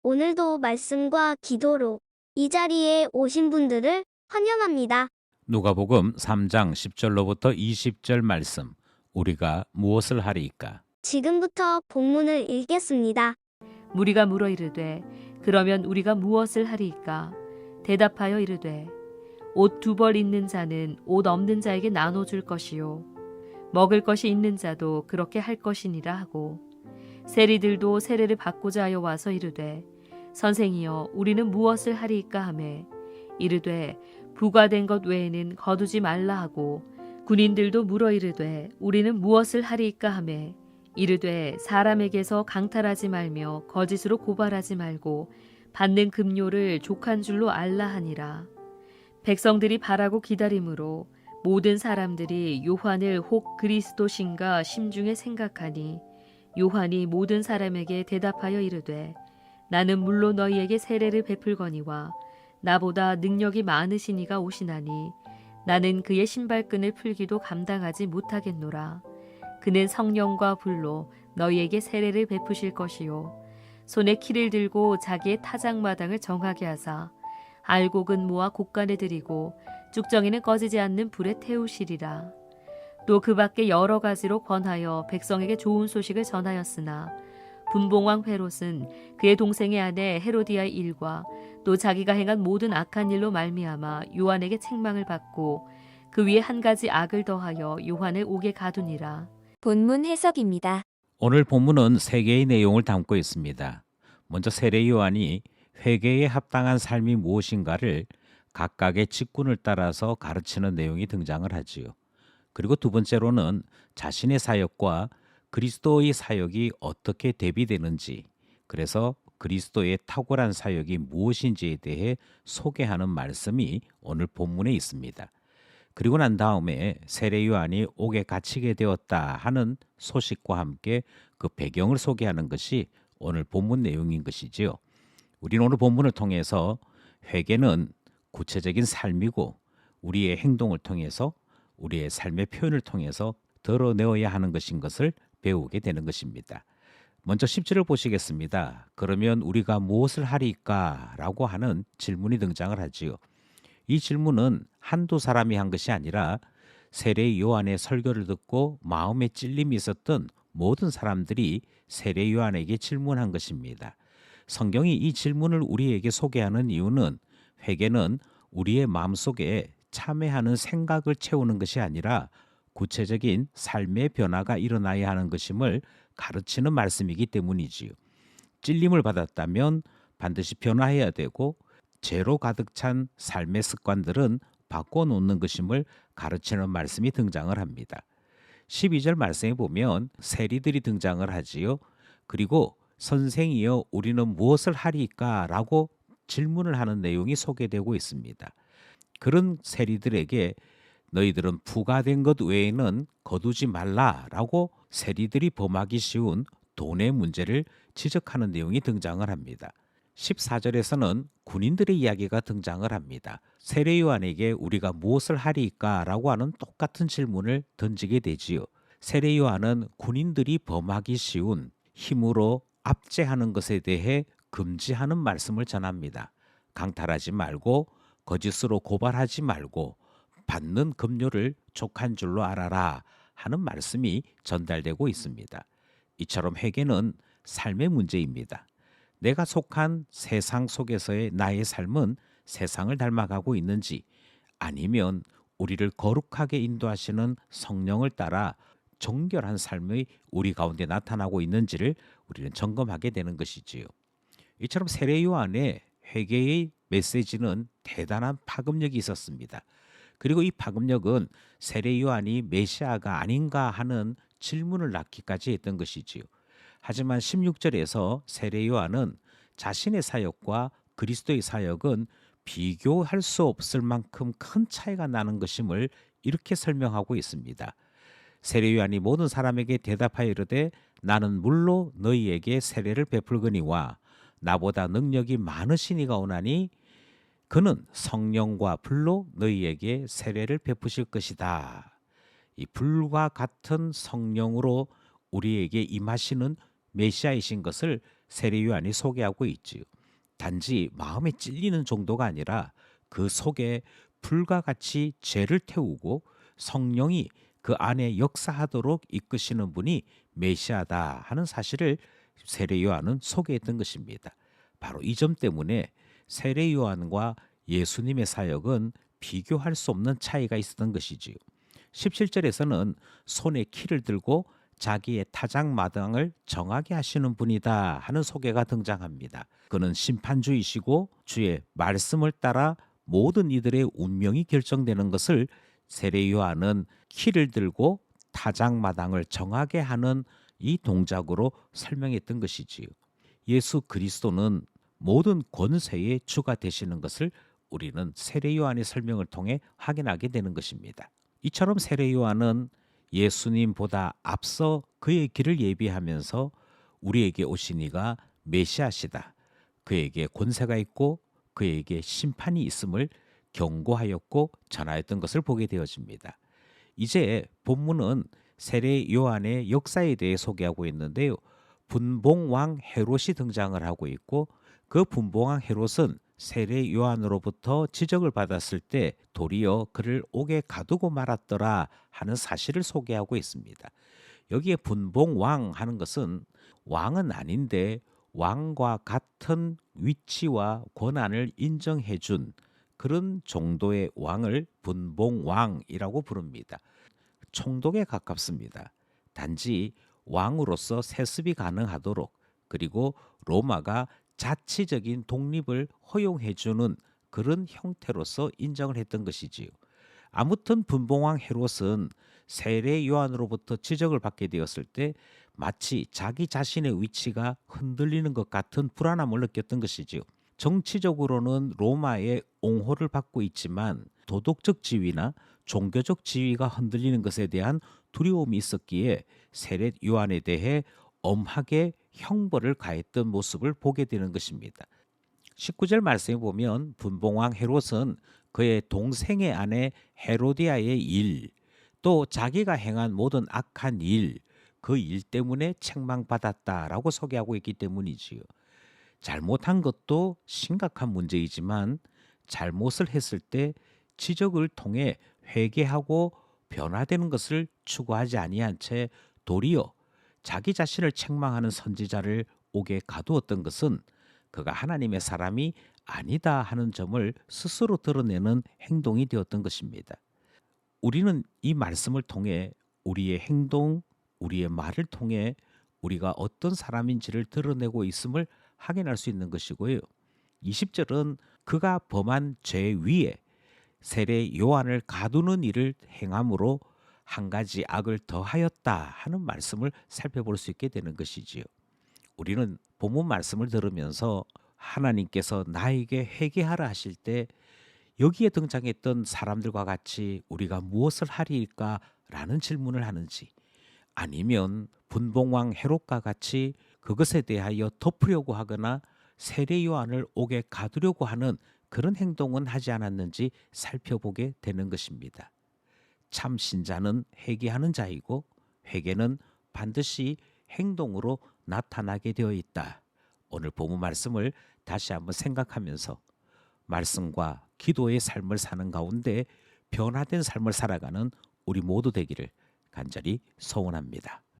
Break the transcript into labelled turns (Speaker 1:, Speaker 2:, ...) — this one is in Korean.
Speaker 1: 오늘도 말씀과 기도로 이 자리에 오신 분들을 환영합니다.
Speaker 2: 누가복음 3장 10절로부터 20절 말씀. 우리가 무엇을 하리이까?
Speaker 1: 지금부터 본문을 읽겠습니다.
Speaker 3: 무리가 물어 이르되 그러면 우리가 무엇을 하리이까? 대답하여 이르되 옷 2벌 있는 자는 옷 없는 자에게 나눠줄 것이요 먹을 것이 있는 자도 그렇게 할 것이니라 하고 세리들도 세례를 받고자 하여 와서 이르되 선생이여 우리는 무엇을 하리이까 하매 이르되 부과된 것 외에는 거두지 말라 하고 군인들도 물어 이르되 우리는 무엇을 하리이까 하매 이르되 사람에게서 강탈하지 말며 거짓으로 고발하지 말고 받는 급료를 족한 줄로 알라 하니라. 백성들이 바라고 기다림으로 모든 사람들이 요한을 혹 그리스도신가 심중에 생각하니 요한이 모든 사람에게 대답하여 이르되 나는 물로 너희에게 세례를 베풀거니와 나보다 능력이 많으신 이가 오시나니 나는 그의 신발끈을 풀기도 감당하지 못하겠노라. 그는 성령과 불로 너희에게 세례를 베푸실 것이요 손에 키를 들고 자기의 타작마당을 정하게 하사 알곡은 모아 곡간에 들이고 쭉정이는 꺼지지 않는 불에 태우시리라. 또 그 밖에 여러 가지로 권하여 백성에게 좋은 소식을 전하였으나 분봉왕 헤롯은 그의 동생의 아내 헤로디아의 일과 또 자기가 행한 모든 악한 일로 말미암아 요한에게 책망을 받고 그 위에 한 가지 악을 더하여 요한을 옥에 가두니라.
Speaker 4: 본문 해석입니다.
Speaker 2: 오늘 본문은 세 개의 내용을 담고 있습니다. 먼저 세례 요한이 회개에 합당한 삶이 무엇인가를 각각의 직분을 따라서 가르치는 내용이 등장을 하지요. 그리고 두 번째로는 자신의 사역과 그리스도의 사역이 어떻게 대비되는지, 그래서 그리스도의 탁월한 사역이 무엇인지에 대해 소개하는 말씀이 오늘 본문에 있습니다. 그리고 난 다음에 세례 요한이 옥에 갇히게 되었다 하는 소식과 함께 그 배경을 소개하는 것이 오늘 본문 내용인 것이지요. 우리는 오늘 본문을 통해서 회개는 구체적인 삶이고 우리의 행동을 통해서 우리의 삶의 표현을 통해서 드러내어야 하는 것인 것을 배우게 되는 것입니다. 먼저 10절을 보시겠습니다. 그러면 우리가 무엇을 하리까? 라고 하는 질문이 등장을 하지요. 이 질문은 한두 사람이 한 것이 아니라 세례 요한의 설교를 듣고 마음에 찔림이 있었던 모든 사람들이 세례 요한에게 질문한 것입니다. 성경이 이 질문을 우리에게 소개하는 이유는 회개는 우리의 마음속에 참회하는 생각을 채우는 것이 아니라 구체적인 삶의 변화가 일어나야 하는 것임을 가르치는 말씀이기 때문이지요. 찔림을 받았다면 반드시 변화해야 되고 죄로 가득 찬 삶의 습관들은 바꿔놓는 것임을 가르치는 말씀이 등장을 합니다. 12절 말씀에 보면 세리들이 등장을 하지요. 그리고 선생이여 우리는 무엇을 하리까? 라고 질문을 하는 내용이 소개되고 있습니다. 그런 세리들에게 너희들은 부과된 것 외에는 거두지 말라라고 세리들이 범하기 쉬운 돈의 문제를 지적하는 내용이 등장을 합니다. 14절에서는 군인들의 이야기가 등장을 합니다. 세례 요한에게 우리가 무엇을 하리까? 라고 하는 똑같은 질문을 던지게 되지요. 세례 요한은 군인들이 범하기 쉬운 힘으로 압제하는 것에 대해 금지하는 말씀을 전합니다. 강탈하지 말고 거짓으로 고발하지 말고 받는 급료를 족한 줄로 알아라 하는 말씀이 전달되고 있습니다. 이처럼 회개는 삶의 문제입니다. 내가 속한 세상 속에서의 나의 삶은 세상을 닮아가고 있는지 아니면 우리를 거룩하게 인도하시는 성령을 따라 정결한 삶이 우리 가운데 나타나고 있는지를 우리는 점검하게 되는 것이지요. 이처럼 세례 요한의 회개의 메시지는 대단한 파급력이 있었습니다. 그리고 이 파급력은 세례 요한이 메시아가 아닌가 하는 질문을 낳기까지 했던 것이지요. 하지만 16절에서 세례 요한은 자신의 사역과 그리스도의 사역은 비교할 수 없을 만큼 큰 차이가 나는 것임을 이렇게 설명하고 있습니다. 세례 요한이 모든 사람에게 대답하여 이르되 나는 물로 너희에게 세례를 베풀거니와 나보다 능력이 많으신 이가 오나니 그는 성령과 불로 너희에게 세례를 베푸실 것이다. 이 불과 같은 성령으로 우리에게 임하시는 메시아이신 것을 세례 요한이 소개하고 있지요. 단지 마음에 찔리는 정도가 아니라 그 속에 불과 같이 죄를 태우고 성령이 그 안에 역사하도록 이끄시는 분이 메시아다 하는 사실을 세례 요한은 소개했던 것입니다. 바로 이 점 때문에 세례 요한과 예수님의 사역은 비교할 수 없는 차이가 있었던 것이지요. 17절에서는 손에 키를 들고 자기의 타작마당을 정하게 하시는 분이다 하는 소개가 등장합니다. 그는 심판주이시고 주의 말씀을 따라 모든 이들의 운명이 결정되는 것을 세례 요한은 키를 들고 타작마당을 정하게 하는 이 동작으로 설명했던 것이지요. 예수 그리스도는 모든 권세의 주가 되시는 것을 우리는 세례 요한의 설명을 통해 확인하게 되는 것입니다. 이처럼 세례 요한은 예수님보다 앞서 그의 길을 예비하면서 우리에게 오신 이가 메시아시다. 그에게 권세가 있고 그에게 심판이 있음을 경고하였고 전하였던 것을 보게 되어집니다. 이제 본문은 세례 요한의 역사에 대해 소개하고 있는데요. 분봉왕 헤롯이 등장을 하고 있고 그 분봉왕 헤롯은 세례 요한으로부터 지적을 받았을 때 도리어 그를 옥에 가두고 말았더라 하는 사실을 소개하고 있습니다. 여기에 분봉왕 하는 것은 왕은 아닌데 왕과 같은 위치와 권한을 인정해 준 그런 정도의 왕을 분봉왕이라고 부릅니다. 총독에 가깝습니다. 단지 왕으로서 세습이 가능하도록 그리고 로마가 자치적인 독립을 허용해 주는 그런 형태로서 인정을 했던 것이지요. 아무튼 분봉왕 헤롯은 세례 요한으로부터 지적을 받게 되었을 때 마치 자기 자신의 위치가 흔들리는 것 같은 불안함을 느꼈던 것이지요. 정치적으로는 로마의 옹호를 받고 있지만 도덕적 지위나 종교적 지위가 흔들리는 것에 대한 두려움이 있었기에 세례 요한에 대해 엄하게 형벌을 가했던 모습을 보게 되는 것입니다. 19절 말씀에 보면 분봉왕 헤롯은 그의 동생의 아내 헤로디아의 일, 또 자기가 행한 모든 악한 일, 그 일 때문에 책망받았다라고 소개하고 있기 때문이지요. 잘못한 것도 심각한 문제이지만 잘못을 했을 때 지적을 통해 회개하고 변화되는 것을 추구하지 아니한 채 도리어 자기 자신을 책망하는 선지자를 옥에 가두었던 것은 그가 하나님의 사람이 아니다 하는 점을 스스로 드러내는 행동이 되었던 것입니다. 우리는 이 말씀을 통해 우리의 행동, 우리의 말을 통해 우리가 어떤 사람인지를 드러내고 있음을 확인할 수 있는 것이고요. 20절은 그가 범한 죄 위에 세례 요한을 가두는 일을 행함으로 한 가지 악을 더하였다 하는 말씀을 살펴볼 수 있게 되는 것이지요. 우리는 본문 말씀을 들으면서 하나님께서 나에게 회개하라 하실 때 여기에 등장했던 사람들과 같이 우리가 무엇을 하리일까라는 질문을 하는지, 아니면 분봉왕 헤롯과 같이 그것에 대하여 덮으려고 하거나 세례 요한을 옥에 가두려고 하는 그런 행동은 하지 않았는지 살펴보게 되는 것입니다. 참 신자는 회개하는 자이고 회개는 반드시 행동으로 나타나게 되어 있다. 오늘 본문 말씀을 다시 한번 생각하면서 말씀과 기도의 삶을 사는 가운데 변화된 삶을 살아가는 우리 모두 되기를 간절히 소원합니다.